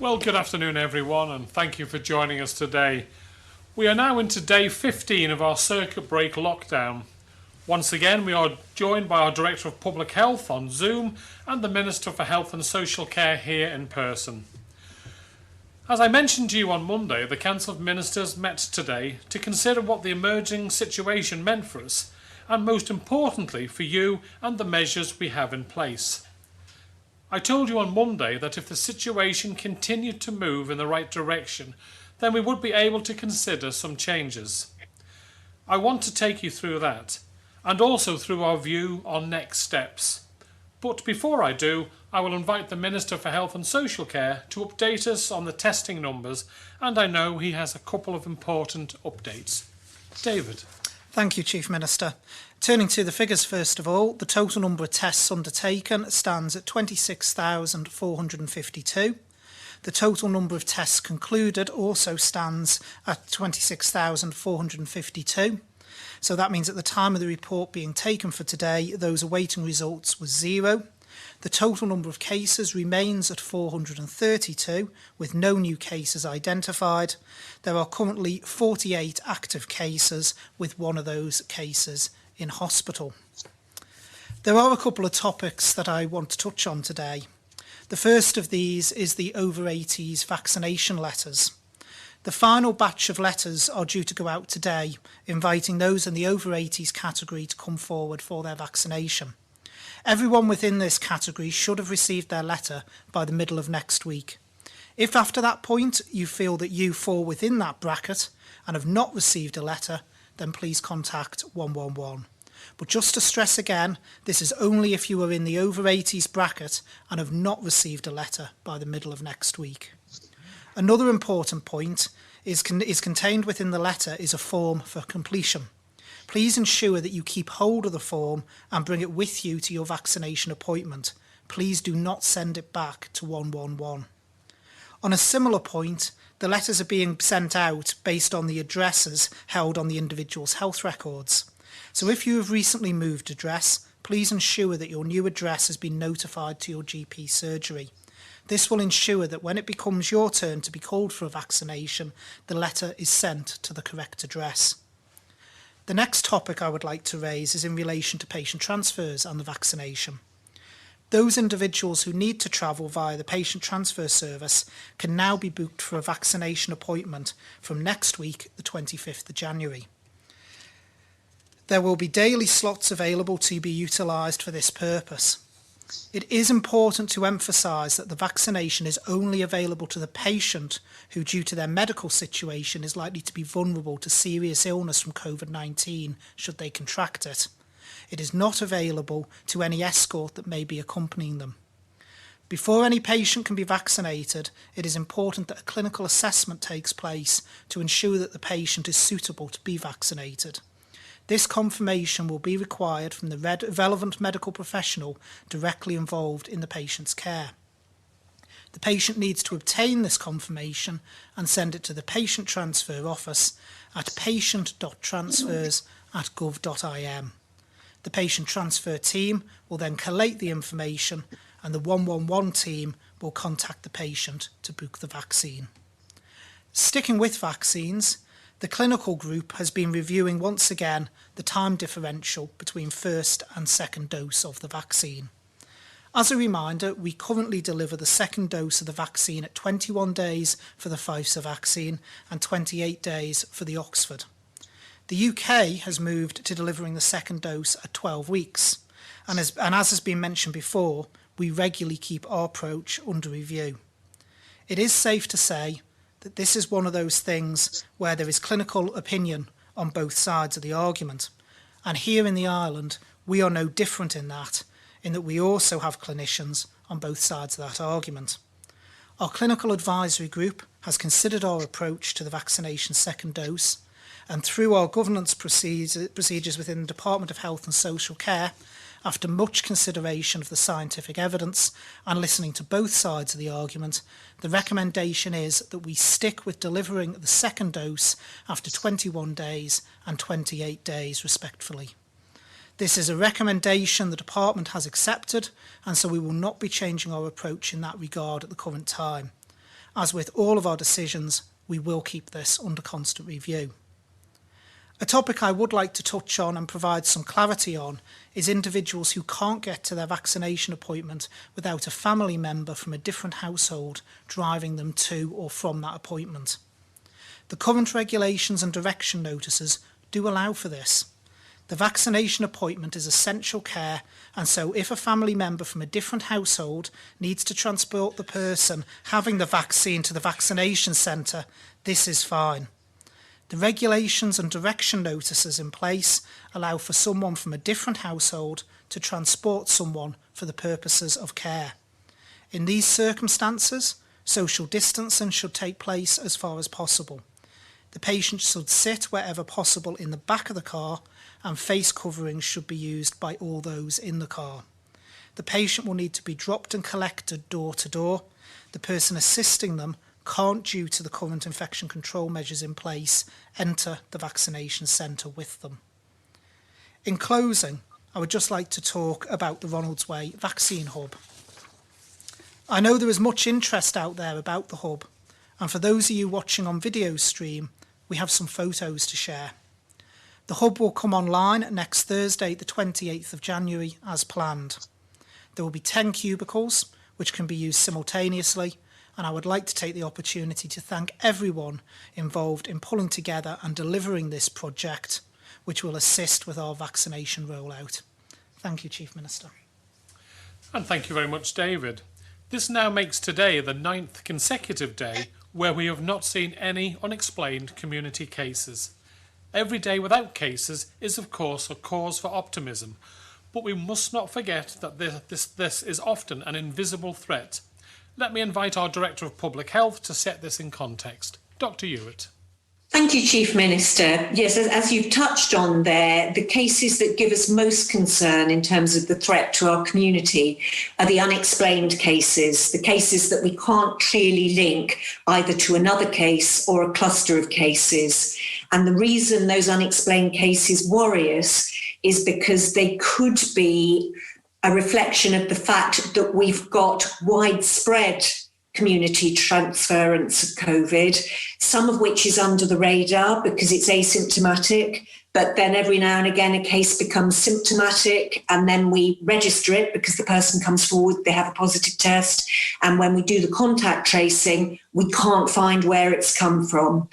Well, good afternoon everyone, and thank you for joining us today. We are now into day 15 of our circuit break lockdown. Once again, we are joined by our Director of Public Health on Zoom and the Minister for Health and Social Care here in person. As I mentioned to you on Monday, the Council of Ministers met today to consider what the emerging situation meant for us, and most importantly for you and the measures we have in place. I told you on Monday that if the situation continued to move in the right direction, then we would be able to consider some changes. I want to take you through that, and also through our view on next steps. But before I do, I will invite the Minister for Health and Social Care to update us on the testing numbers, and I know he has a couple of important updates. David. Thank you, Chief Minister. Turning to the figures first of all, the total number of tests undertaken stands at 26,452. The total number of tests concluded also stands at 26,452. So that means at the time of the report being taken for today, those awaiting results was 0. The total number of cases remains at 432, with no new cases identified. There are currently 48 active cases, with one of those cases in hospital. There are a couple of topics that I want to touch on today. The first of these is the over 80s vaccination letters. The final batch of letters are due to go out today, inviting those in the over 80s category to come forward for their vaccination. Everyone within this category should have received their letter by the middle of next week. If after that point you feel that you fall within that bracket and have not received a letter, then please contact 111. But just to stress again, this is only if you are in the over 80s bracket and have not received a letter by the middle of next week. Another important point is contained within the letter is a form for completion. Please ensure that you keep hold of the form and bring it with you to your vaccination appointment. Please do not send it back to 111. On a similar point, the letters are being sent out based on the addresses held on the individual's health records. So if you have recently moved address, please ensure that your new address has been notified to your GP surgery. This will ensure that when it becomes your turn to be called for a vaccination, the letter is sent to the correct address. The next topic I would like to raise is in relation to patient transfers and the vaccination. Those individuals who need to travel via the patient transfer service can now be booked for a vaccination appointment from next week, the 25th of January. There will be daily slots available to be utilised for this purpose. It is important to emphasise that the vaccination is only available to the patient who, due to their medical situation, is likely to be vulnerable to serious illness from COVID-19 should they contract it. It is not available to any escort that may be accompanying them. Before any patient can be vaccinated, it is important that a clinical assessment takes place to ensure that the patient is suitable to be vaccinated. This confirmation will be required from the relevant medical professional directly involved in the patient's care. The patient needs to obtain this confirmation and send it to the Patient Transfer Office at patient.transfers@gov.im. The Patient Transfer team will then collate the information and the 111 team will contact the patient to book the vaccine. Sticking with vaccines, the clinical group has been reviewing once again the time differential between first and second dose of the vaccine. As a reminder, we currently deliver the second dose of the vaccine at 21 days for the Pfizer vaccine and 28 days for the Oxford. The UK has moved to delivering the second dose at 12 weeks, and as has been mentioned before, we regularly keep our approach under review. It is safe to say that this is one of those things where there is clinical opinion on both sides of the argument. And here in the island, we are no different in that we also have clinicians on both sides of that argument. Our clinical advisory group has considered our approach to the vaccination second dose, and through our governance procedures within the Department of Health and Social Care, after much consideration of the scientific evidence and listening to both sides of the argument, the recommendation is that we stick with delivering the second dose after 21 days and 28 days respectively. This is a recommendation the department has accepted, and so we will not be changing our approach in that regard at the current time. As with all of our decisions, we will keep this under constant review. A topic I would like to touch on and provide some clarity on is individuals who can't get to their vaccination appointment without a family member from a different household driving them to or from that appointment. The current regulations and direction notices do allow for this. The vaccination appointment is essential care, and so if a family member from a different household needs to transport the person having the vaccine to the vaccination centre, this is fine. The regulations and direction notices in place allow for someone from a different household to transport someone for the purposes of care. In these circumstances, social distancing should take place as far as possible. The patient should sit wherever possible in the back of the car, and face coverings should be used by all those in the car. The patient will need to be dropped and collected door to door. The person assisting them can't, due to the current infection control measures in place, enter the vaccination centre with them. In closing, I would just like to talk about the Ronaldsway Vaccine Hub. I know there is much interest out there about the hub, and for those of you watching on video stream, we have some photos to share. The hub will come online next Thursday, the 28th of January, as planned. There will be 10 cubicles, which can be used simultaneously, and I would like to take the opportunity to thank everyone involved in pulling together and delivering this project, which will assist with our vaccination rollout. Thank you, Chief Minister. And thank you very much, David. This now makes today the 9th consecutive day where we have not seen any unexplained community cases. Every day without cases is, of course, a cause for optimism, but we must not forget that this is often an invisible threat. Let me invite our Director of Public Health to set this in context. Dr. Ewart. Thank you, Chief Minister. Yes, as you've touched on there, the cases that give us most concern in terms of the threat to our community are the unexplained cases, the cases that we can't clearly link either to another case or a cluster of cases. And the reason those unexplained cases worry us is because they could be a reflection of the fact that we've got widespread community transference of COVID, some of which is under the radar because it's asymptomatic, but then every now and again a case becomes symptomatic and then we register it because the person comes forward, they have a positive test, and when we do the contact tracing, we can't find where it's come from.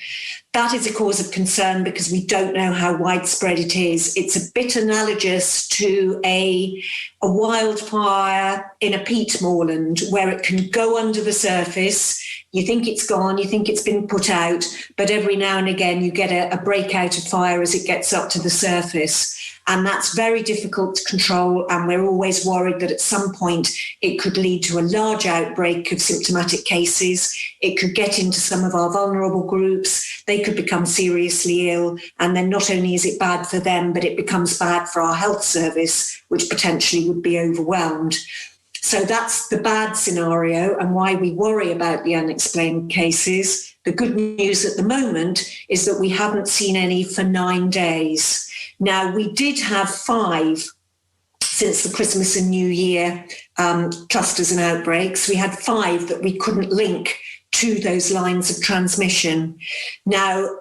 That is a cause of concern because we don't know how widespread it is. It's a bit analogous to a wildfire in a peat moorland where it can go under the surface. You think it's gone, you think it's been put out, but every now and again you get a breakout of fire as it gets up to the surface. And that's very difficult to control, and we're always worried that at some point it could lead to a large outbreak of symptomatic cases. It could get into some of our vulnerable groups. They could become seriously ill, and then not only is it bad for them, but it becomes bad for our health service, which potentially would be overwhelmed. So that's the bad scenario and why we worry about the unexplained cases. The good news at the moment is that we haven't seen any for 9 days. Now, we did have 5 since the Christmas and New Year clusters and outbreaks. We had 5 that we couldn't link to those lines of transmission. Now,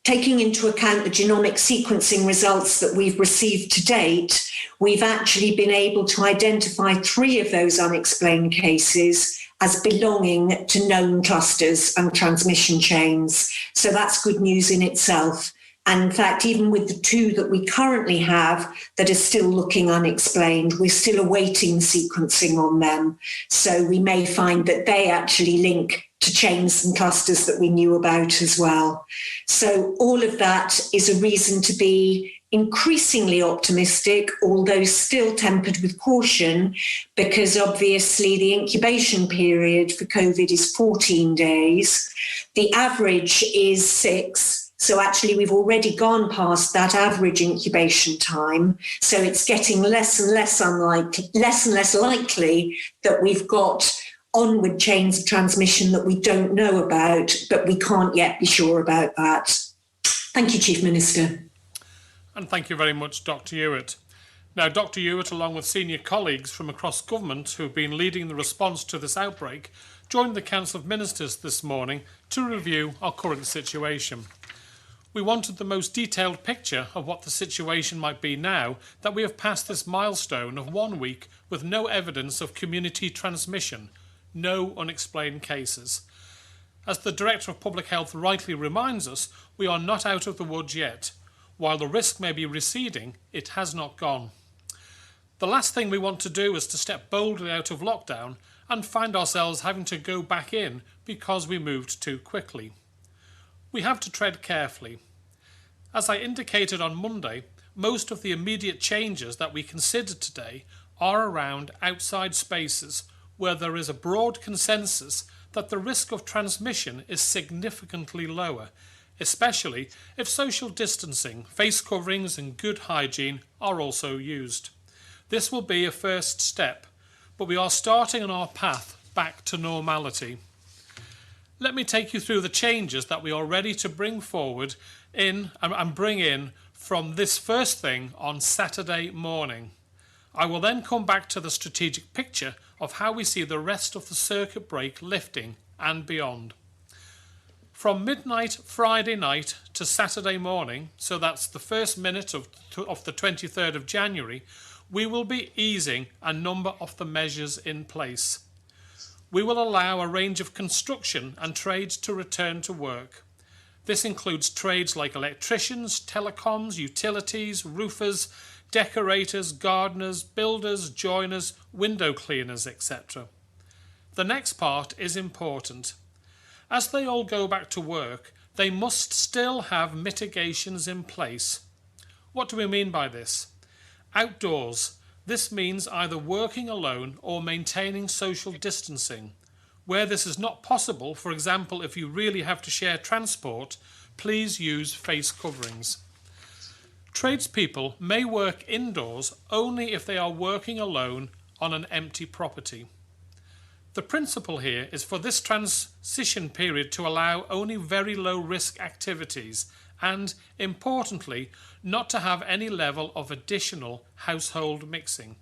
taking into account the genomic sequencing results that we've received to date, we've actually been able to identify 3 of those unexplained cases as belonging to known clusters and transmission chains. So that's good news in itself. And in fact, even with the 2 that we currently have that are still looking unexplained, we're still awaiting sequencing on them. So we may find that they actually link to chains and clusters that we knew about as well. So all of that is a reason to be increasingly optimistic, although still tempered with caution, because obviously the incubation period for COVID is 14 days. The average is 6. So actually, we've already gone past that average incubation time. So it's getting less and less likely that we've got onward chains of transmission that we don't know about, but we can't yet be sure about that. Thank you, Chief Minister. And thank you very much, Dr. Ewart. Now, Dr. Ewart, along with senior colleagues from across government who have been leading the response to this outbreak, joined the Council of Ministers this morning to review our current situation. We wanted the most detailed picture of what the situation might be now that we have passed this milestone of 1 week with no evidence of community transmission, no unexplained cases. As the Director of Public Health rightly reminds us, we are not out of the woods yet. While the risk may be receding, it has not gone. The last thing we want to do is to step boldly out of lockdown and find ourselves having to go back in because we moved too quickly. We have to tread carefully. As I indicated on Monday, most of the immediate changes that we considered today are around outside spaces where there is a broad consensus that the risk of transmission is significantly lower, especially if social distancing, face coverings and good hygiene are also used. This will be a first step, but we are starting on our path back to normality. Let me take you through the changes that we are ready to bring forward and bring in from this first thing on Saturday morning. I will then come back to the strategic picture of how we see the rest of the circuit break lifting and beyond. From midnight Friday night to Saturday morning, so that's the first minute of the 23rd of January, we will be easing a number of the measures in place. We will allow a range of construction and trades to return to work. This includes trades like electricians, telecoms, utilities, roofers, decorators, gardeners, builders, joiners, window cleaners, etc. The next part is important. As they all go back to work, they must still have mitigations in place. What do we mean by this? Outdoors. This means either working alone or maintaining social distancing. Where this is not possible, for example, if you really have to share transport, please use face coverings. Tradespeople may work indoors only if they are working alone on an empty property. The principle here is for this transition period to allow only very low risk activities and, importantly, not to have any level of additional household mixing.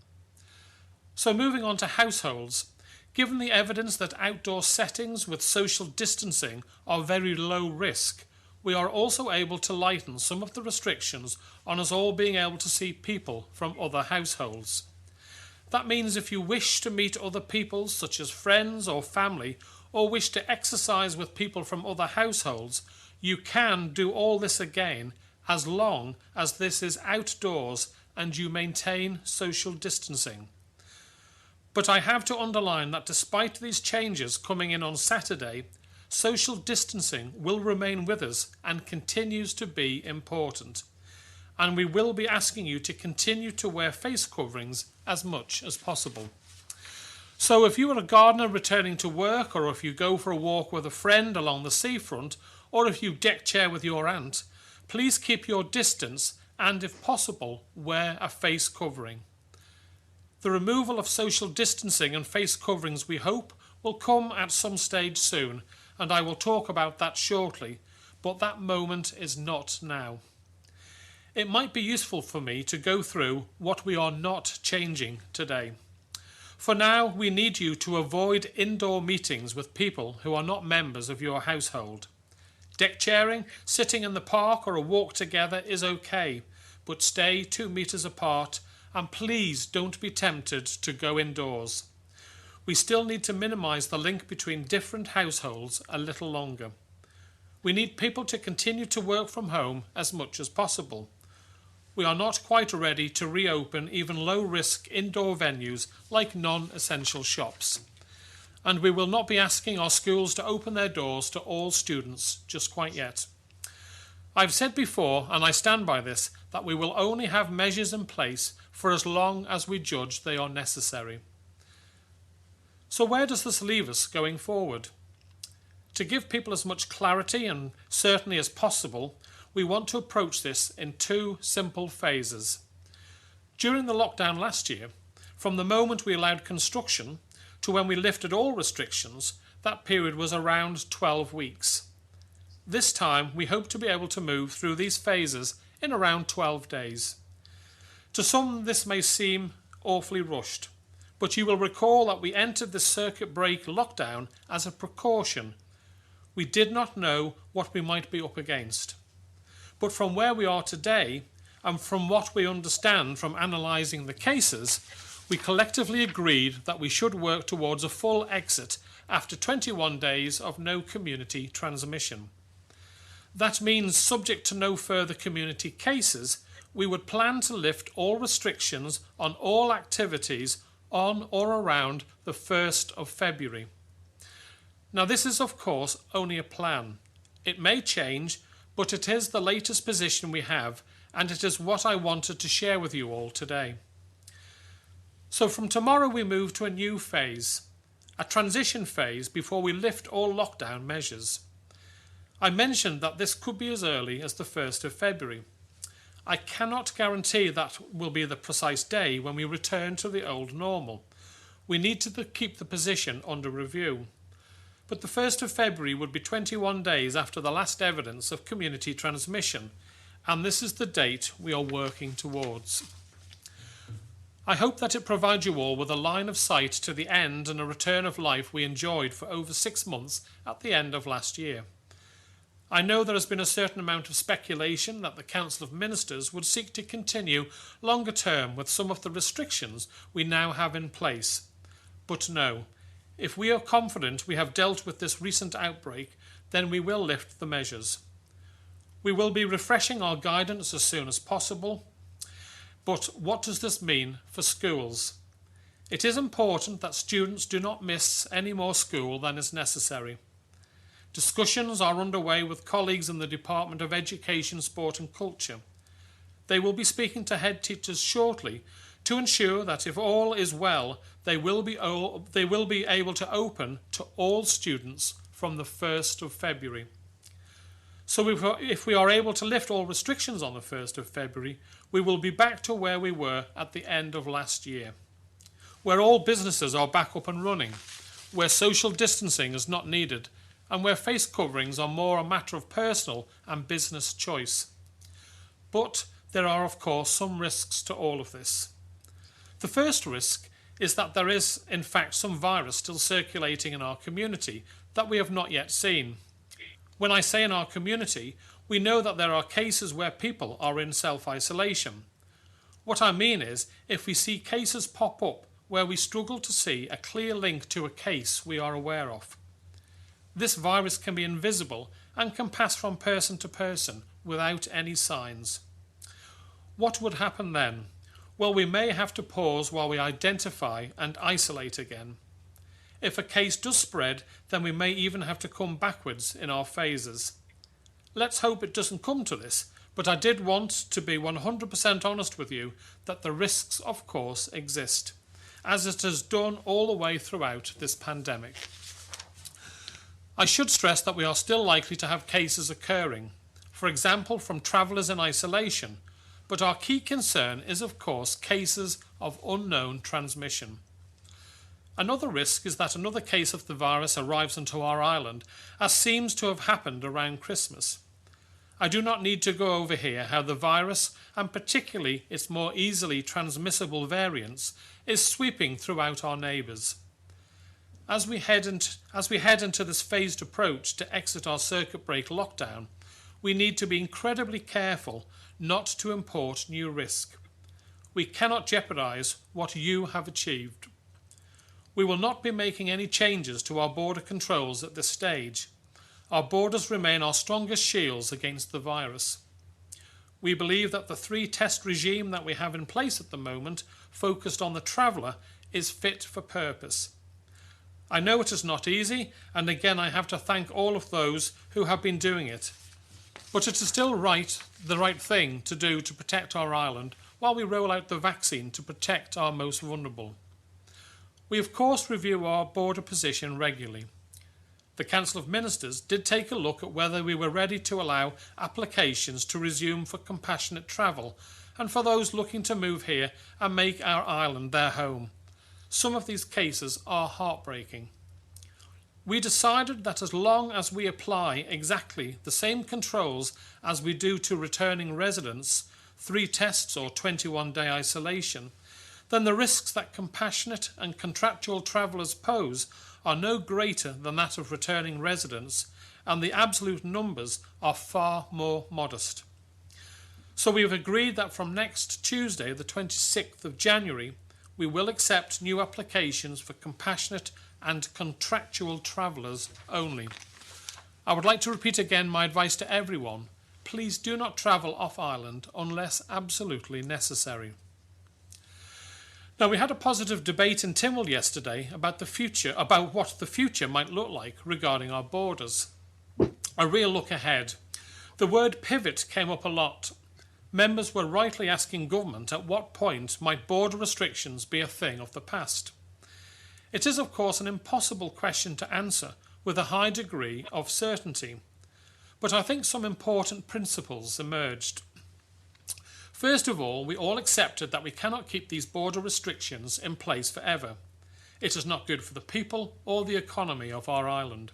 So moving on to households, given the evidence that outdoor settings with social distancing are very low risk, we are also able to lighten some of the restrictions on us all being able to see people from other households. That means if you wish to meet other people, such as friends or family, or wish to exercise with people from other households, you can do all this again as long as this is outdoors and you maintain social distancing. But I have to underline that despite these changes coming in on Saturday, social distancing will remain with us and continues to be important. And we will be asking you to continue to wear face coverings as much as possible. So if you are a gardener returning to work, or if you go for a walk with a friend along the seafront, or if you deck chair with your aunt, please keep your distance and, if possible, wear a face covering. The removal of social distancing and face coverings, we hope, will come at some stage soon, and I will talk about that shortly, but that moment is not now. It might be useful for me to go through what we are not changing today. For now, we need you to avoid indoor meetings with people who are not members of your household. Deck chairing, sitting in the park or a walk together is okay, but stay 2 meters apart and please don't be tempted to go indoors. We still need to minimise the link between different households a little longer. We need people to continue to work from home as much as possible. We are not quite ready to reopen even low-risk indoor venues like non-essential shops. And we will not be asking our schools to open their doors to all students just quite yet. I've said before, and I stand by this, that we will only have measures in place for as long as we judge they are necessary. So where does this leave us going forward? To give people as much clarity and certainty as possible, we want to approach this in 2 simple phases. During the lockdown last year, from the moment we allowed construction to when we lifted all restrictions, that period was around 12 weeks. This time, we hope to be able to move through these phases in around 12 days. To some, this may seem awfully rushed, but you will recall that we entered this circuit break lockdown as a precaution. We did not know what we might be up against. But from where we are today, and from what we understand from analysing the cases, we collectively agreed that we should work towards a full exit after 21 days of no community transmission. That means, subject to no further community cases, we would plan to lift all restrictions on all activities on or around the 1st of February. Now, this is of course only a plan. It may change, but it is the latest position we have, and it is what I wanted to share with you all today. So from tomorrow we move to a new phase, a transition phase before we lift all lockdown measures. I mentioned that this could be as early as the 1st of February. I cannot guarantee that will be the precise day when we return to the old normal. We need to keep the position under review. But the 1st of February would be 21 days after the last evidence of community transmission, and this is the date we are working towards. I hope that it provides you all with a line of sight to the end and a return of life we enjoyed for over 6 months at the end of last year. I know there has been a certain amount of speculation that the Council of Ministers would seek to continue longer term with some of the restrictions we now have in place. But no, if we are confident we have dealt with this recent outbreak, then we will lift the measures. We will be refreshing our guidance as soon as possible. But what does this mean for schools? It is important that students do not miss any more school than is necessary. Discussions are underway with colleagues in the Department of Education, Sport and Culture. They will be speaking to head teachers shortly to ensure that if all is well, they will be able to open to all students from the 1st of February. So if we are able to lift all restrictions on the 1st of February, we will be back to where we were at the end of last year, where all businesses are back up and running, where social distancing is not needed, and where face coverings are more a matter of personal and business choice. But there are, of course, some risks to all of this. The first risk is that there is, in fact, some virus still circulating in our community that we have not yet seen. When I say in our community, we know that there are cases where people are in self-isolation. What I mean is, if we see cases pop up where we struggle to see a clear link to a case we are aware of. This virus can be invisible and can pass from person to person without any signs. What would happen then? Well, we may have to pause while we identify and isolate again. If a case does spread, then we may even have to come backwards in our phases. Let's hope it doesn't come to this, but I did want to be 100% honest with you that the risks, of course, exist, as it has done all the way throughout this pandemic. I should stress that we are still likely to have cases occurring, for example from travellers in isolation, but our key concern is of course cases of unknown transmission. Another risk is that another case of the virus arrives onto our island, as seems to have happened around Christmas. I do not need to go over here how the virus, and particularly its more easily transmissible variants, is sweeping throughout our neighbours. As we head into this phased approach to exit our circuit break lockdown, we need to be incredibly careful not to import new risk. We cannot jeopardise what you have achieved. We will not be making any changes to our border controls at this stage. Our borders remain our strongest shields against the virus. We believe that the 3-test regime that we have in place at the moment, focused on the traveller, is fit for purpose. I know it is not easy, and again I have to thank all of those who have been doing it. But it is still the right thing to do to protect our island while we roll out the vaccine to protect our most vulnerable. We of course review our border position regularly. The Council of Ministers did take a look at whether we were ready to allow applications to resume for compassionate travel and for those looking to move here and make our island their home. Some of these cases are heartbreaking. We decided that as long as we apply exactly the same controls as we do to returning residents, 3 tests or 21-day isolation, then the risks that compassionate and contractual travellers pose are no greater than that of returning residents, and the absolute numbers are far more modest. So we have agreed that from next Tuesday, the 26th of January, we will accept new applications for compassionate and contractual travellers only. I would like to repeat again my advice to everyone. Please do not travel off island unless absolutely necessary. Now, we had a positive debate in Tynwald yesterday about what the future might look like regarding our borders. A real look ahead. The word pivot came up a lot. Members were rightly asking government at what point might border restrictions be a thing of the past. It is, of course, an impossible question to answer with a high degree of certainty, but I think some important principles emerged. First of all, we all accepted that we cannot keep these border restrictions in place forever. It is not good for the people or the economy of our island.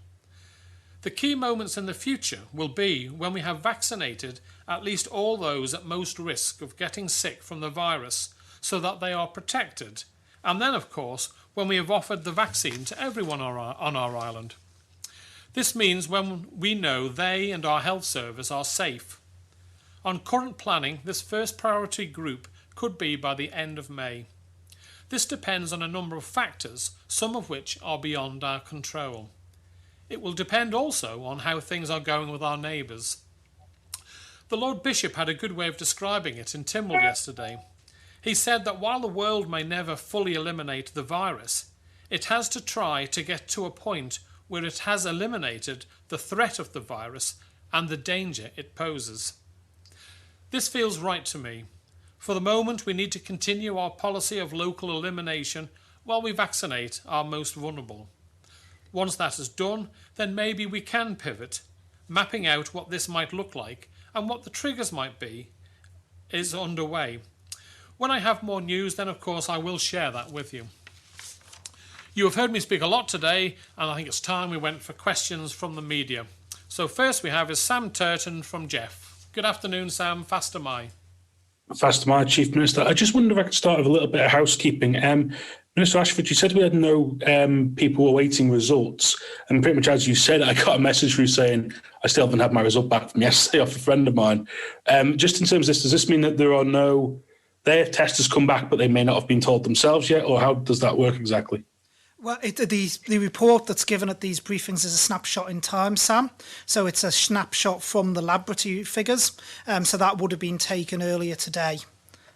The key moments in the future will be when we have vaccinated at least all those at most risk of getting sick from the virus so that they are protected, and then, of course, when we have offered the vaccine to everyone on our island. This means when we know they and our health service are safe. On current planning, this first priority group could be by the end of May. This depends on a number of factors, some of which are beyond our control. It will depend also on how things are going with our neighbours. The Lord Bishop had a good way of describing it in Tynwald yesterday. He said that while the world may never fully eliminate the virus, it has to try to get to a point where it has eliminated the threat of the virus and the danger it poses. This feels right to me. For the moment, we need to continue our policy of local elimination while we vaccinate our most vulnerable. Once that is done, then maybe we can pivot. Mapping out what this might look like and what the triggers might be is underway. When I have more news, then of course I will share that with you. You have heard me speak a lot today, and I think it's time we went for questions from the media. So first we have is Sam Turton from Jeff. Good afternoon, Sam. Fast am I. Fast am I, Chief Minister. I just wonder if I could start with a little bit of housekeeping. Minister Ashford, you said we had no people awaiting results, and pretty much as you said, I got a message through saying I still haven't had my result back from yesterday off a friend of mine. Just in terms of this, does this mean that their test has come back, but they may not have been told themselves yet, or how does that work exactly? Well, the report that's given at these briefings is a snapshot in time, Sam. So it's a snapshot from the laboratory figures. So that would have been taken earlier today,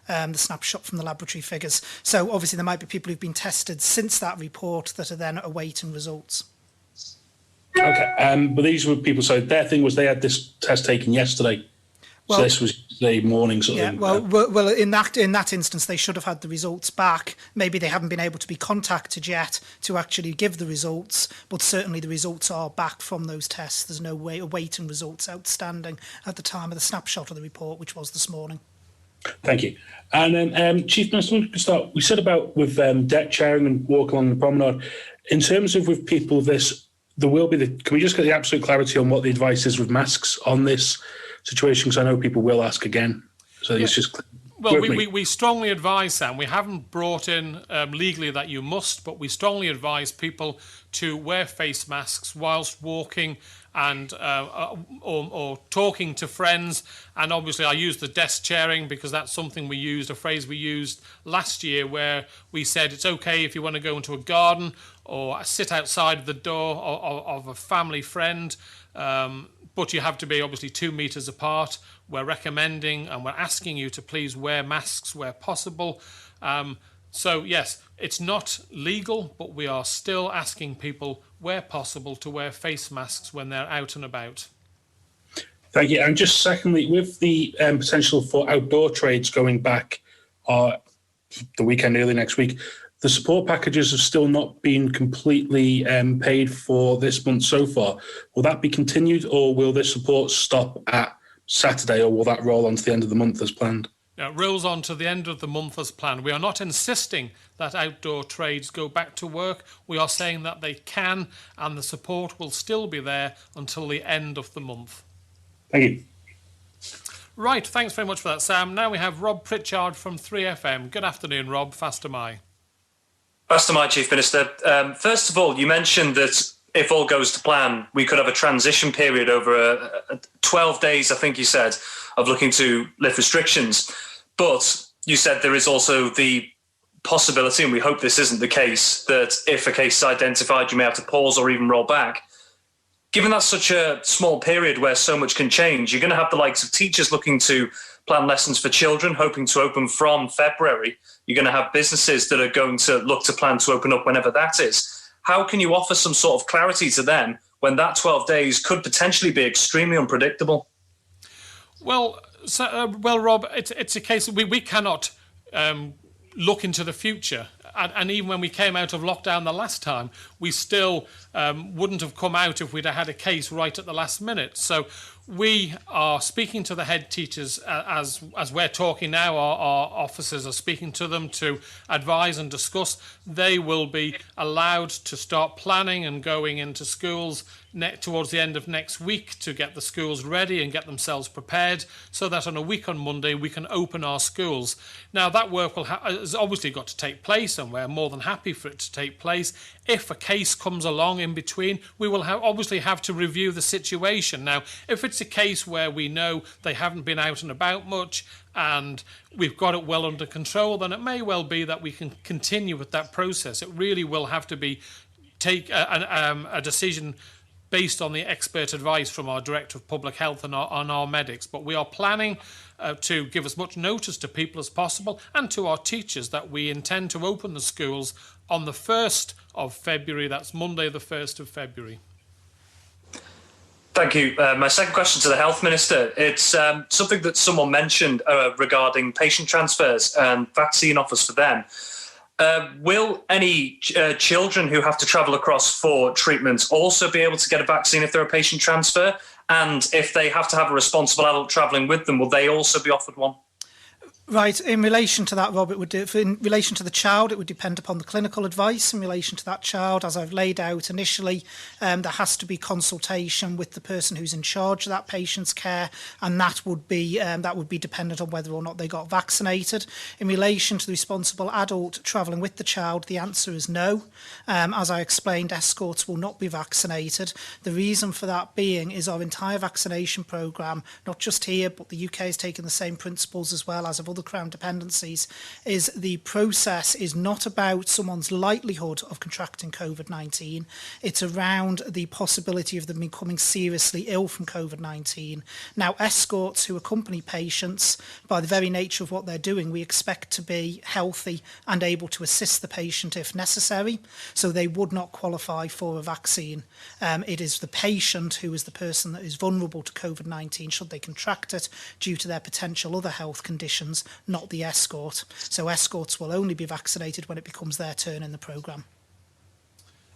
the snapshot from the laboratory figures. So obviously there might be people who've been tested since that report that are then awaiting results. Okay, but these were people, so their thing was they had this test taken yesterday. Well, so this was yesterday morning sort of thing. Well, in that instance, they should have had the results back. Maybe they haven't been able to be contacted yet to actually give the results, but certainly the results are back from those tests. There's no way awaiting results outstanding at the time of the snapshot of the report, which was this morning. Thank you. And then, Chief Minister, we can start. We said about with deck chairing and walk along the promenade. In terms of with people, can we just get the absolute clarity on what the advice is with masks on this situation? Because I know people will ask again. So it's just well, we strongly advise, Sam. We haven't brought in legally that you must, but we strongly advise people to wear face masks whilst walking and or talking to friends. And obviously I use the desk chairing because that's something a phrase we used last year, where we said it's okay if you want to go into a garden or sit outside of the door of a family friend, but you have to be obviously 2 meters apart. We're recommending and we're asking you to please wear masks where possible. So yes, it's not legal, but we are still asking people where possible to wear face masks when they're out and about. Thank you. And just secondly, with the potential for outdoor trades going back the weekend, early next week, the support packages have still not been completely paid for this month so far. Will that be continued, or will this support stop at Saturday, or will that roll on to the end of the month as planned? It rolls on to the end of the month as planned. We are not insisting that outdoor trades go back to work. We are saying that they can, and the support will still be there until the end of the month. Thank you. Right, thanks very much for that, Sam. Now we have Rob Pritchard from 3FM. Good afternoon, Rob. Faster my. Faster my, Chief Minister. First of all, you mentioned that if all goes to plan, we could have a transition period over 12 days, I think you said, of looking to lift restrictions. But you said there is also the possibility, and we hope this isn't the case, that if a case is identified, you may have to pause or even roll back. Given that's such a small period where so much can change, you're going to have the likes of teachers looking to plan lessons for children, hoping to open from February. You're going to have businesses that are going to look to plan to open up whenever that is. How can you offer some sort of clarity to them when that 12 days could potentially be extremely unpredictable? Well, Rob, it's a case that we cannot look into the future. And even when we came out of lockdown the last time, we still wouldn't have come out if we'd have had a case right at the last minute. So we are speaking to the head teachers as we're talking now. Our officers are speaking to them to advise and discuss. They will be allowed to start planning and going into schools towards the end of next week to get the schools ready and get themselves prepared so that on a week on Monday we can open our schools. Now that work has obviously got to take place, and we're more than happy for it to take place. If a case comes along in between, we will obviously have to review the situation. Now, if it's a case where we know they haven't been out and about much and we've got it well under control, then it may well be that we can continue with that process. It really will have to be take a decision based on the expert advice from our Director of Public Health and our medics. But we are planning to give as much notice to people as possible and to our teachers that we intend to open the schools on the 1st of February. That's Monday, the 1st of February. Thank you. My second question to the Health Minister. It's something that someone mentioned regarding patient transfers and vaccine offers for them. Will any children who have to travel across for treatment also be able to get a vaccine if they're a patient transfer? And if they have to have a responsible adult travelling with them, will they also be offered one? Right, in relation to that, Rob, in relation to the child, it would depend upon the clinical advice. In relation to that child, as I've laid out initially, there has to be consultation with the person who's in charge of that patient's care, and that would be dependent on whether or not they got vaccinated. In relation to the responsible adult travelling with the child, the answer is no. As I explained, escorts will not be vaccinated. The reason for that being is our entire vaccination programme, not just here, but the UK has taken the same principles as well as of other Crown dependencies, is the process is not about someone's likelihood of contracting COVID-19. It's around the possibility of them becoming seriously ill from COVID-19. Now, escorts who accompany patients, by the very nature of what they're doing, we expect to be healthy and able to assist the patient if necessary, so they would not qualify for a vaccine. It is the patient who is the person that is vulnerable to COVID-19 should they contract it due to their potential other health conditions, not the escort. So escorts will only be vaccinated when it becomes their turn in the programme.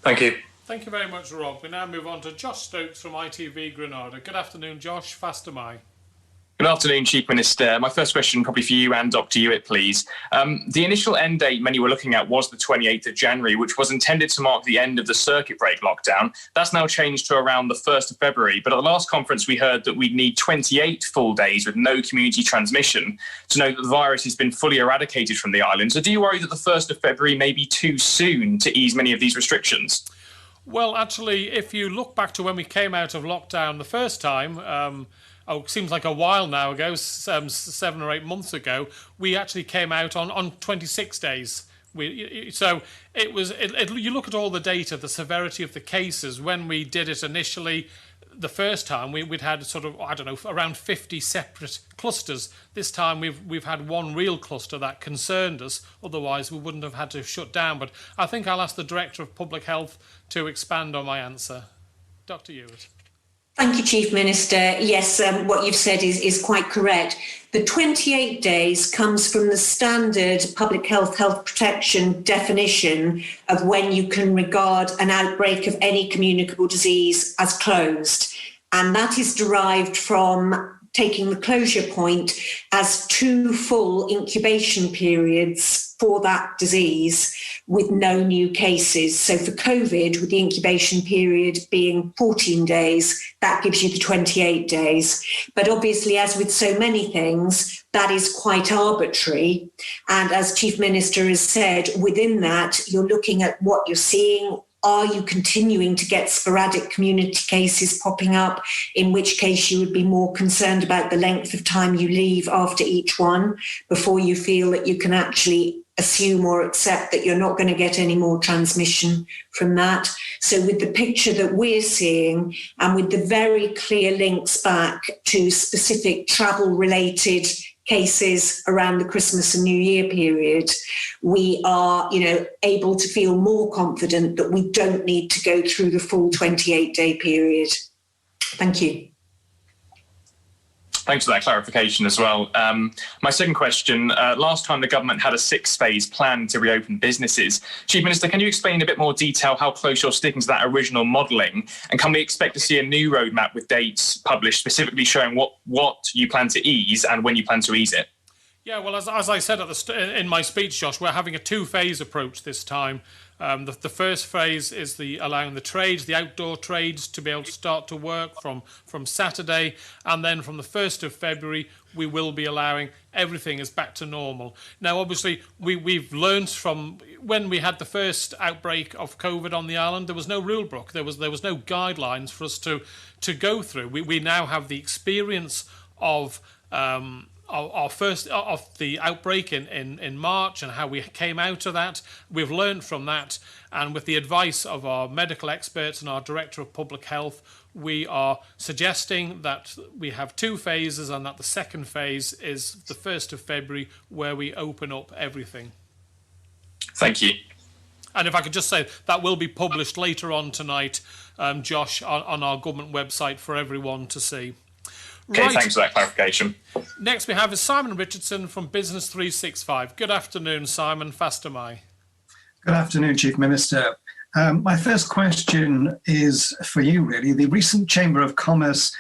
Thank you. Thank you very much, Rob. We now move on to Josh Stokes from ITV Granada. Good afternoon, Josh. Faster my. Good afternoon, Chief Minister. My first question probably for you and Dr. Hewitt, please. The initial end date many were looking at was the 28th of January, which was intended to mark the end of the circuit break lockdown. That's now changed to around the 1st of February. But at the last conference, we heard that we'd need 28 full days with no community transmission to know that the virus has been fully eradicated from the island. So do you worry that the 1st of February may be too soon to ease many of these restrictions? Well, actually, if you look back to when we came out of lockdown the first time, it seems like a while now ago, 7 or 8 months ago, we actually came out on 26 days. So it was. You look at all the data, the severity of the cases. When we did it initially, the first time we'd had sort of, I don't know, around 50 separate clusters. This time we've had one real cluster that concerned us. Otherwise, we wouldn't have had to shut down. But I think I'll ask the Director of Public Health to expand on my answer. Dr. Hewitt. Thank you, Chief Minister. Yes, what you've said is quite correct. The 28 days comes from the standard public health protection definition of when you can regard an outbreak of any communicable disease as closed. And that is derived from taking the closure point as 2 full incubation periods for that disease, with no new cases. So for COVID, with the incubation period being 14 days, that gives you the 28 days. But obviously, as with so many things, that is quite arbitrary. And as Chief Minister has said, within that, you're looking at what you're seeing. Are you continuing to get sporadic community cases popping up, in which case you would be more concerned about the length of time you leave after each one before you feel that you can actually assume or accept that you're not going to get any more transmission from that. So with the picture that we're seeing and with the very clear links back to specific travel-related cases around the Christmas and New Year period, we are, able to feel more confident that we don't need to go through the full 28-day period. Thank you. Thanks for that clarification as well. My second question, last time the government had a 6-phase plan to reopen businesses. Chief Minister, can you explain in a bit more detail how close you're sticking to that original modelling? And can we expect to see a new roadmap with dates published specifically showing what you plan to ease and when you plan to ease it? Yeah, well, as I said in my speech, Josh, we're having a 2-phase approach this time. The first phase is allowing the trades, the outdoor trades, to be able to start to work from Saturday, and then from the 1st of February, we will be allowing everything is back to normal. Now, obviously, we've learned from when we had the first outbreak of COVID on the island, there was no rule book, there was no guidelines for us to go through. We now have the experience of the outbreak in March and how we came out of that. We've learned from that, and with the advice of our medical experts and our Director of Public Health, we are suggesting that we have 2 phases and that the second phase is the 1st of February, where we open up everything. Thank you. And if I could just say, that will be published later on tonight, Josh, on our government website for everyone to see. Okay, Right. Thanks for that clarification. Next we have is Simon Richardson from Business 365. Good afternoon, Simon. Faster my. Good afternoon, Chief Minister. My first question is for you, really. The recent Chamber of Commerce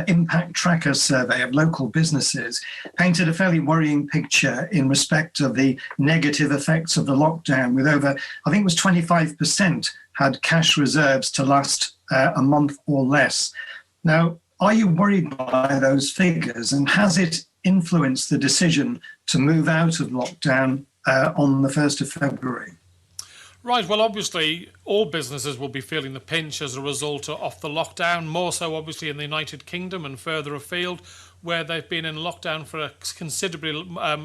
Impact Tracker survey of local businesses painted a fairly worrying picture in respect of the negative effects of the lockdown, with over, I think it was 25% had cash reserves to last a month or less. Now, are you worried by those figures, and has it influenced the decision to move out of lockdown on the 1st of February? Right, well, obviously, all businesses will be feeling the pinch as a result of the lockdown, more so obviously in the United Kingdom and further afield, where they've been in lockdown for a considerably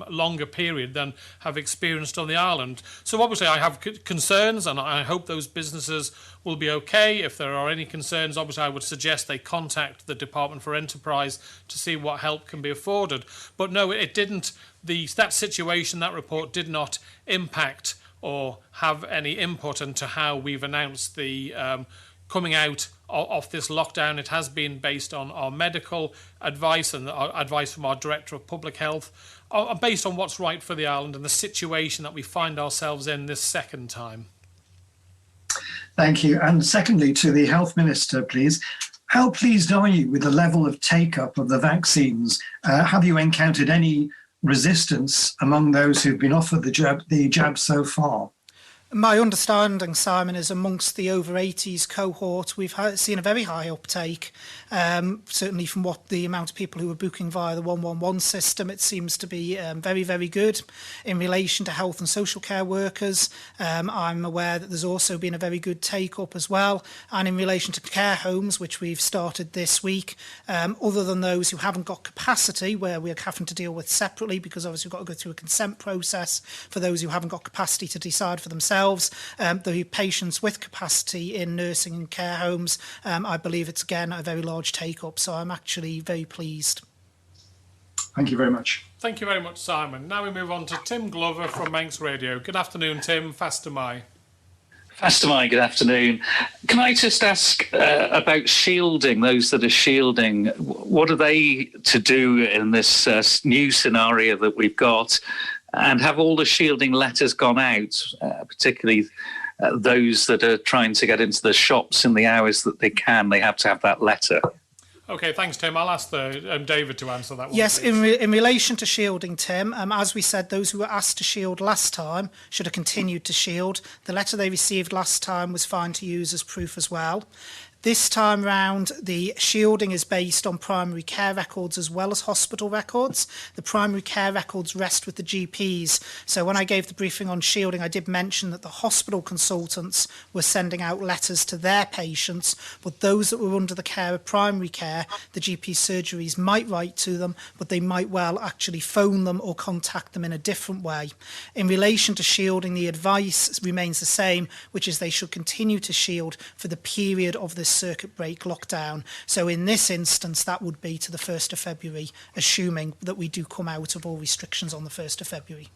longer period than have experienced on the island. So obviously I have concerns, and I hope those businesses will be okay. If there are any concerns, obviously I would suggest they contact the Department for Enterprise to see what help can be afforded. But no, it didn't. That situation, that report did not impact or have any input into how we've announced the coming out of this lockdown. It has been based on our medical advice and our advice from our Director of Public Health, based on what's right for the island and the situation that we find ourselves in this second time. Thank you. And secondly, to the Health Minister, please. How pleased are you with the level of take-up of the vaccines? Have you encountered any resistance among those who've been offered the jab so far? My understanding, Simon, is amongst the over 80s cohort, we've seen a very high uptake. Certainly from what the amount of people who are booking via the 111 system, it seems to be very, very good. In relation to health and social care workers, I'm aware that there's also been a very good take-up as well. And in relation to care homes, which we've started this week, other than those who haven't got capacity, where we're having to deal with separately, because obviously we've got to go through a consent process for those who haven't got capacity to decide for themselves. The patients with capacity in nursing and care homes, I believe it's again a very large take-up, so I'm actually very pleased. Thank you very much. Thank you very much, Simon. Now we move on to Tim Glover from Manx Radio. Good afternoon, Tim. Faster my. Faster my, good afternoon. Can I just ask about shielding, those that are shielding, what are they to do in this new scenario that we've got? And have all the shielding letters gone out, particularly those that are trying to get into the shops in the hours that they can? They have to have that letter. Okay, thanks, Tim. I'll ask David to answer that one. Yes, please. in relation to shielding, Tim, as we said, those who were asked to shield last time should have continued to shield. The letter they received last time was fine to use as proof as well. This time round, the shielding is based on primary care records as well as hospital records. The primary care records rest with the GPs. So when I gave the briefing on shielding, I did mention that the hospital consultants were sending out letters to their patients, but those that were under the care of primary care, the GP surgeries might write to them, but they might well actually phone them or contact them in a different way. In relation to shielding, the advice remains the same, which is they should continue to shield for the period of this circuit break lockdown. So in this instance, that would be to the 1st of February, assuming that we do come out of all restrictions on the 1st of February.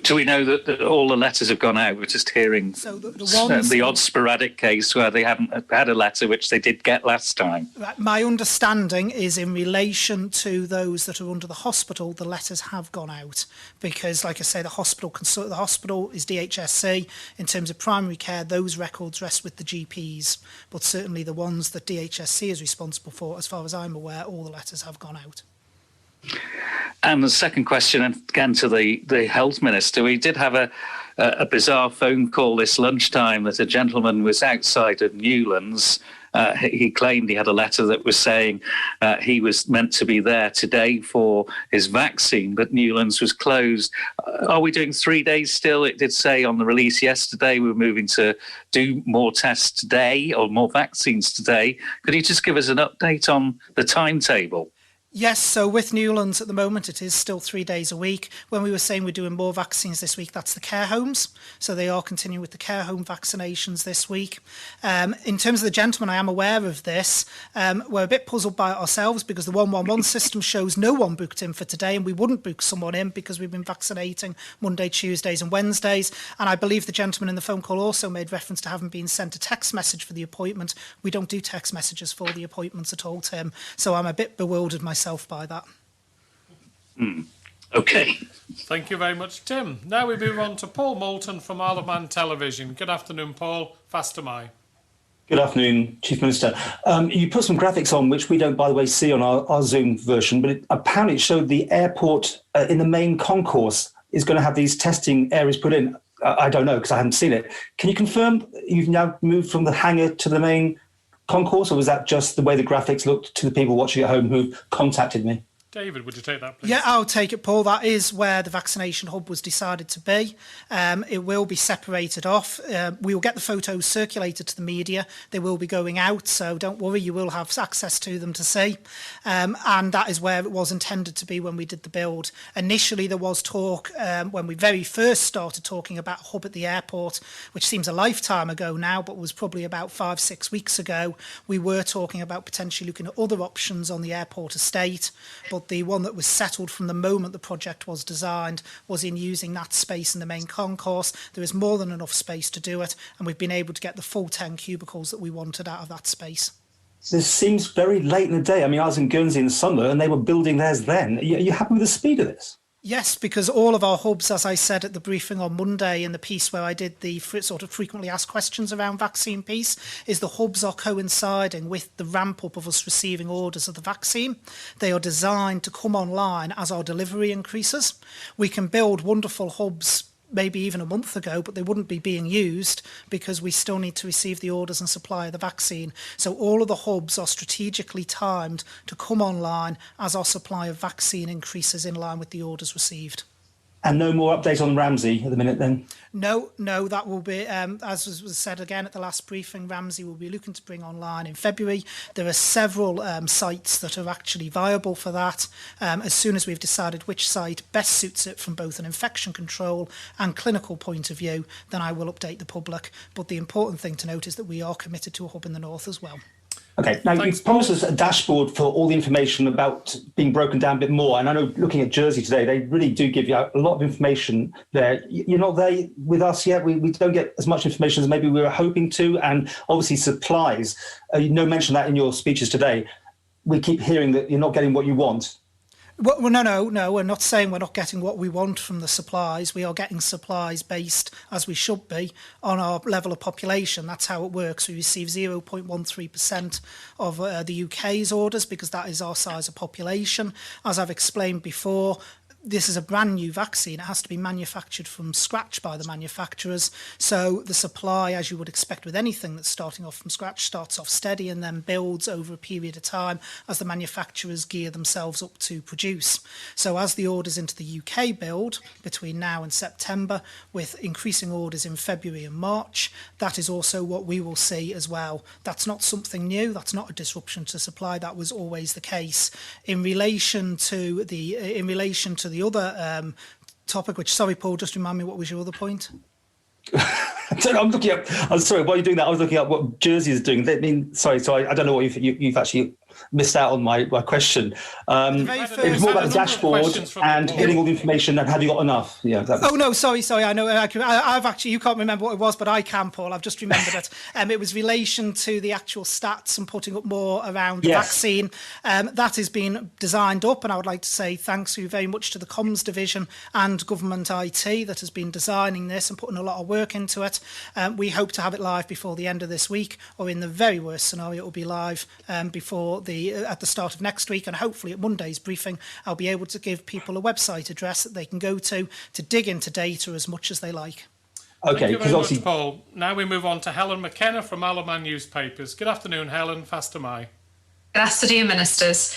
Do we know that all the letters have gone out? We're just hearing So the odd sporadic case where they haven't had a letter, which they did get last time. My understanding is in relation to those that are under the hospital, the letters have gone out because, like I say, the hospital is DHSC. In terms of primary care, those records rest with the GPs, but certainly the ones that DHSC is responsible for, as far as I'm aware, all the letters have gone out. And the second question, again to the health minister, we did have a bizarre phone call this lunchtime that a gentleman was outside of Newlands. He claimed he had a letter that was saying he was meant to be there today for his vaccine, but Newlands was closed. Are we doing 3 days still? It did say on the release yesterday we're moving to do more tests today or more vaccines today. Could you just give us an update on the timetable? Yes, so with Newlands at the moment, it is still 3 days a week. When we were saying we're doing more vaccines this week, that's the care homes. So they are continuing with the care home vaccinations this week. In terms of the gentleman, I am aware of this. We're a bit puzzled by it ourselves because the 111 system shows no one booked in for today, and we wouldn't book someone in because we've been vaccinating Monday, Tuesdays and Wednesdays. And I believe the gentleman in the phone call also made reference to having been sent a text message for the appointment. We don't do text messages for the appointments at all, Tim. So I'm a bit bewildered myself by that. Okay. Thank you very much, Tim. Now we move on to Paul Moulton from Isle of Man Television. Good afternoon, Paul. Fast am I. Good afternoon, Chief Minister. You put some graphics on, which we don't, by the way, see on our Zoom version, but apparently it showed the airport in the main concourse is going to have these testing areas put in. I don't know, because I haven't seen it. Can you confirm you've now moved from the hangar to the main concourse, or was that just the way the graphics looked to the people watching at home who contacted me? David, would you take that, please? Yeah, I'll take it, Paul. That is where the vaccination hub was decided to be. It will be separated off. We will get the photos circulated to the media. They will be going out, so don't worry, you will have access to them to see. And that is where it was intended to be when we did the build. Initially, there was talk when we very first started talking about a hub at the airport, which seems a lifetime ago now, but was probably about 5-6 weeks ago. We were talking about potentially looking at other options on the airport estate, but the one that was settled from the moment the project was designed was in using that space in the main concourse. There is more than enough space to do it, and we've been able to get the full 10 cubicles that we wanted out of that space. This seems very late in the day. I mean, I was in Guernsey in the summer and they were building theirs then. Are you happy with the speed of this? Yes, because all of our hubs, as I said at the briefing on Monday in the piece where I did the sort of frequently asked questions around vaccine piece, is the hubs are coinciding with the ramp up of us receiving orders of the vaccine. They are designed to come online as our delivery increases. We can build wonderful hubs maybe even a month ago, but they wouldn't be being used because we still need to receive the orders and supply of the vaccine. So all of the hubs are strategically timed to come online as our supply of vaccine increases in line with the orders received. And no more update on Ramsey at the minute then? No, that will be, as was said again at the last briefing, Ramsey will be looking to bring online in February. There are several sites that are actually viable for that. As soon as we've decided which site best suits it from both an infection control and clinical point of view, then I will update the public. But the important thing to note is that we are committed to a hub in the north as well. Okay, now you've promised us a dashboard for all the information about being broken down a bit more. And I know looking at Jersey today, they really do give you a lot of information there. You're not there with us yet. We don't get as much information as maybe we were hoping to. And obviously supplies, no mention of that in your speeches today. We keep hearing that you're not getting what you want. Well, no, we're not saying we're not getting what we want from the supplies. We are getting supplies based, as we should be, on our level of population. That's how it works. We receive 0.13% of the UK's orders because that is our size of population. As I've explained before, this is a brand new vaccine. It has to be manufactured from scratch by the manufacturers. So the supply, as you would expect with anything that's starting off from scratch, starts off steady and then builds over a period of time as the manufacturers gear themselves up to produce. So as the orders into the UK build between now and September, with increasing orders in February and March, that is also what we will see as well. That's not something new. That's not a disruption to supply. That was always the case. In relation to the other topic, which, sorry, Paul, just remind me, what was your other point? I'm looking up. I'm sorry. While you're doing that, I was looking up what Jersey is doing. Sorry. I don't know what you've actually missed out on my question. It's more about the dashboard and getting all the information. And have you got enough? Yeah. Oh no, sorry. I know. I've actually, you can't remember what it was, but I can, Paul. I've just remembered it. It was relation to the actual stats and putting up more around the vaccine. That has been designed up, and I would like to say thanks to you very much to the comms division and government IT that has been designing this and putting a lot of work into it. We hope to have it live before the end of this week, or in the very worst scenario, it will be live before at the start of next week, and hopefully at Monday's briefing I'll be able to give people a website address that they can go to dig into data as much as they like. Okay, thank you very much, Paul. Now we move on to Helen McKenna from Alaman Newspapers. Good afternoon, Helen. Fast am I. Good afternoon, Ministers.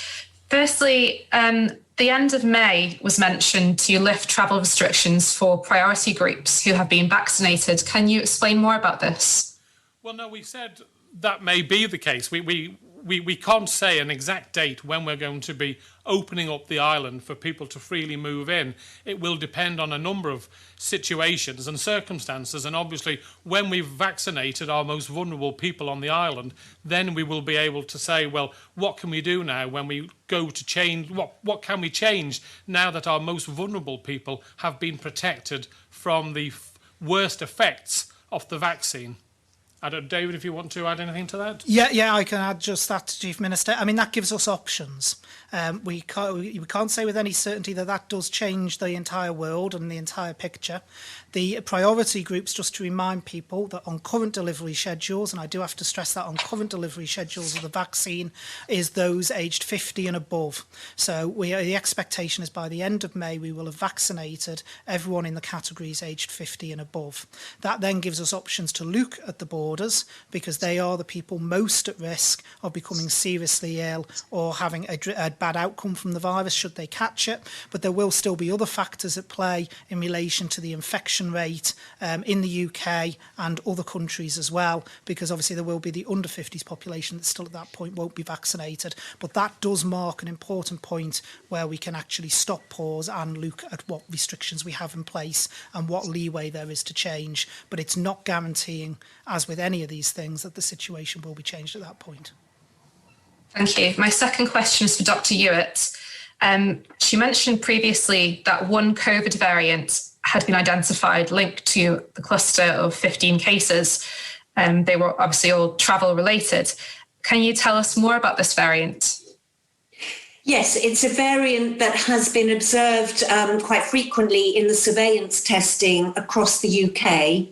Firstly, the end of May was mentioned to lift travel restrictions for priority groups who have been vaccinated. Can you explain more about this? Well, no, we said that may be the case. We can't say an exact date when we're going to be opening up the island for people to freely move in. It will depend on a number of situations and circumstances, and obviously when we've vaccinated our most vulnerable people on the island, then we will be able to say, well, what can we do now when we go to change? What can we change now that our most vulnerable people have been protected from the worst effects of the vaccine? David, if you want to add anything to that? Yeah, I can add just that, Chief Minister. I mean, that gives us options. We can't say with any certainty that does change the entire world and the entire picture. The priority groups, just to remind people that on current delivery schedules, and I do have to stress that on current delivery schedules of the vaccine, is those aged 50 and above. So the expectation is by the end of May we will have vaccinated everyone in the categories aged 50 and above. That then gives us options to look at the borders, because they are the people most at risk of becoming seriously ill or having a bad outcome from the virus should they catch it. But there will still be other factors at play in relation to the infection rate in the UK and other countries as well, because obviously there will be the under 50s population that still at that point won't be vaccinated. But that does mark an important point where we can actually stop, pause and look at what restrictions we have in place and what leeway there is to change. But it's not guaranteeing, as with any of these things, that the situation will be changed at that point. Thank you. My second question is for Dr. Hewitt. She mentioned previously that one COVID variant had been identified linked to the cluster of 15 cases. They were obviously all travel related. Can you tell us more about this variant? Yes, it's a variant that has been observed quite frequently in the surveillance testing across the UK,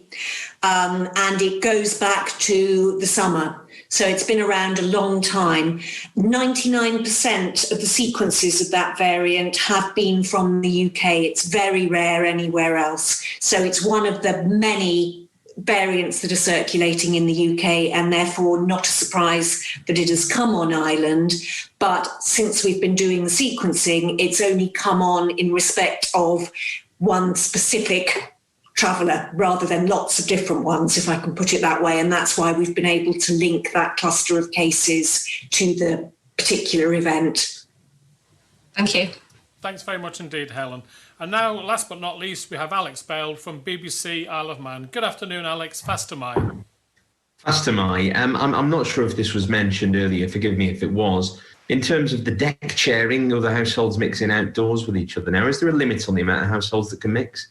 and it goes back to the summer. So it's been around a long time. 99% of the sequences of that variant have been from the UK. It's very rare anywhere else. So it's one of the many variants that are circulating in the UK, and therefore not a surprise that it has come on island. But since we've been doing the sequencing, it's only come on in respect of one specific traveller rather than lots of different ones, if I can put it that way. And that's why we've been able to link that cluster of cases to the particular event. Thank you. Thanks very much indeed, Helen. And now, last but not least, we have Alex Bale from BBC Isle of Man. Good afternoon, Alex. Fast am I. Fast am I. I'm not sure if this was mentioned earlier. Forgive me if it was. In terms of the deck sharing or the households mixing outdoors with each other now, is there a limit on the amount of households that can mix?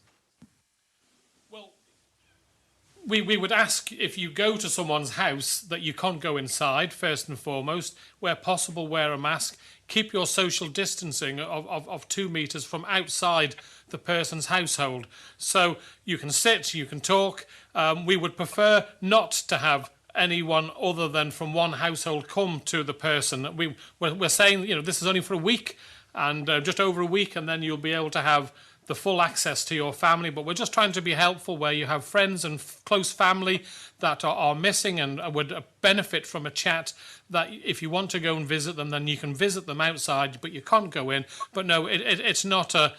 we would ask, if you go to someone's house, that you can't go inside, first and foremost. Where possible, wear a mask. Keep your social distancing of 2 metres from outside the person's household. So you can sit, you can talk. We would prefer not to have anyone other than from one household come to the person. We're saying, this is only for a week, and just over a week, and then you'll be able to have the full access to your family. But we're just trying to be helpful where you have friends and close family that are missing and would benefit from a chat, that if you want to go and visit them, then you can visit them outside, but you can't go in. But no, it's not a...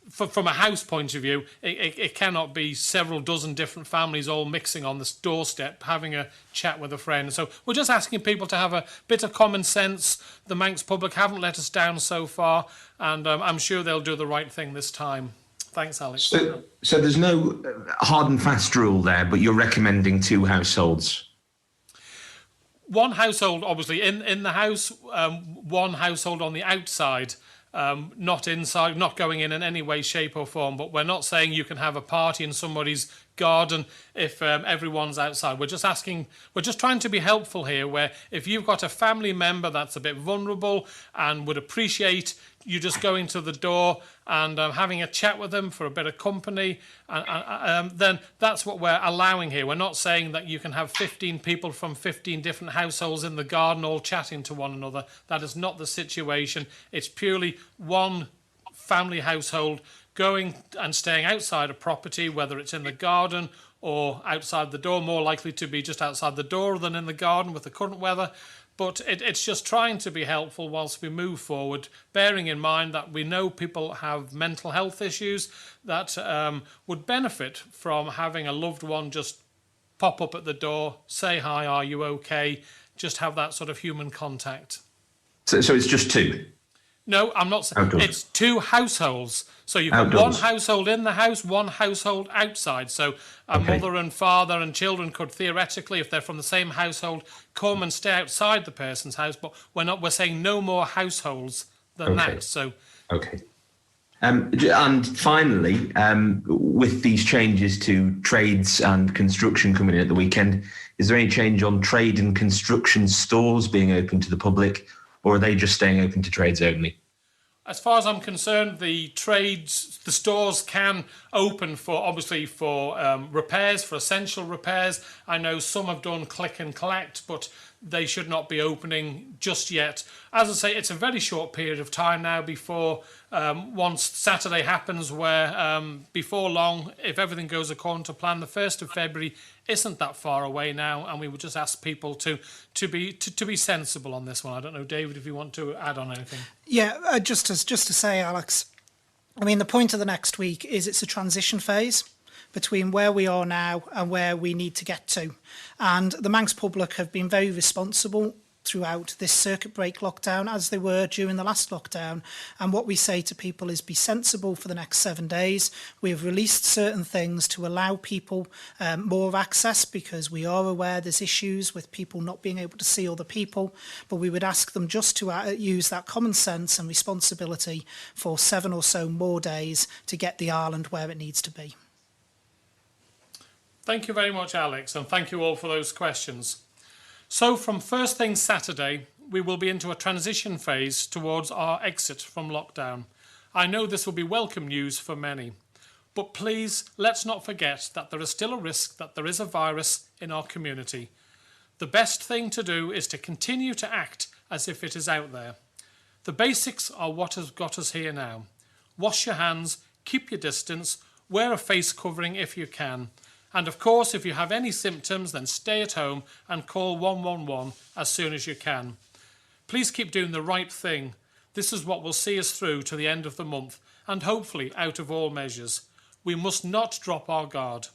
from a house point of view, it cannot be several dozen different families all mixing on this doorstep having a chat with a friend. So we're just asking people to have a bit of common sense. The Manx public haven't let us down so far, and I'm sure they'll do the right thing this time. Thanks, Alex. So there's no hard and fast rule there, but you're recommending 2 households? One household, obviously, in the house, one household on the outside. Not inside, not going in any way, shape or form. But we're not saying you can have a party in somebody's garden if everyone's outside. We're just trying to be helpful here, where if you've got a family member that's a bit vulnerable and would appreciate you just going to the door and having a chat with them for a bit of company, then that's what we're allowing here. We're not saying that you can have 15 people from 15 different households in the garden all chatting to one another. That is not the situation. It's purely one family household going and staying outside a property, whether it's in the garden or outside the door, more likely to be just outside the door than in the garden with the current weather. But it's just trying to be helpful whilst we move forward, bearing in mind that we know people have mental health issues that would benefit from having a loved one just pop up at the door, say hi, are you okay? Just have that sort of human contact. So it's just 2? No, I'm not saying. Outdoors. It's 2 households. So you've got Outdoors. one household in the house, one household outside. So a mother and father and children could theoretically, if they're from the same household, come and stay outside the person's house. But we're saying no more households than that. So okay. And finally, with these changes to trades and construction coming in at the weekend, is there any change on trade and construction stores being open to the public, or are they just staying open to trades only? As far as I'm concerned, the stores can open for repairs, for essential repairs. I know some have done click and collect, but they should not be opening just yet. As I say, it's a very short period of time now before once Saturday happens, where before long, if everything goes according to plan, the 1st of February isn't that far away now, and we would just ask people to be sensible on this one. I don't know, David, if you want to add on anything. Yeah, just to say, Alex, I mean, the point of the next week is it's a transition phase between where we are now and where we need to get to. And the Manx public have been very responsible throughout this circuit break lockdown, as they were during the last lockdown. And what we say to people is be sensible for the next 7 days. We have released certain things to allow people more access, because we are aware there's issues with people not being able to see other people. But we would ask them just to use that common sense and responsibility for 7 or so more days to get the island where it needs to be. Thank you very much, Alex, and thank you all for those questions. So from first thing Saturday, we will be into a transition phase towards our exit from lockdown. I know this will be welcome news for many, but please let's not forget that there is still a risk that there is a virus in our community. The best thing to do is to continue to act as if it is out there. The basics are what has got us here now. Wash your hands, keep your distance, wear a face covering if you can. And of course, if you have any symptoms, then stay at home and call 111 as soon as you can. Please keep doing the right thing. This is what will see us through to the end of the month and hopefully out of all measures. We must not drop our guard.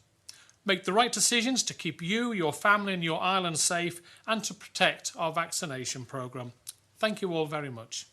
Make the right decisions to keep you, your family and your island safe and to protect our vaccination programme. Thank you all very much.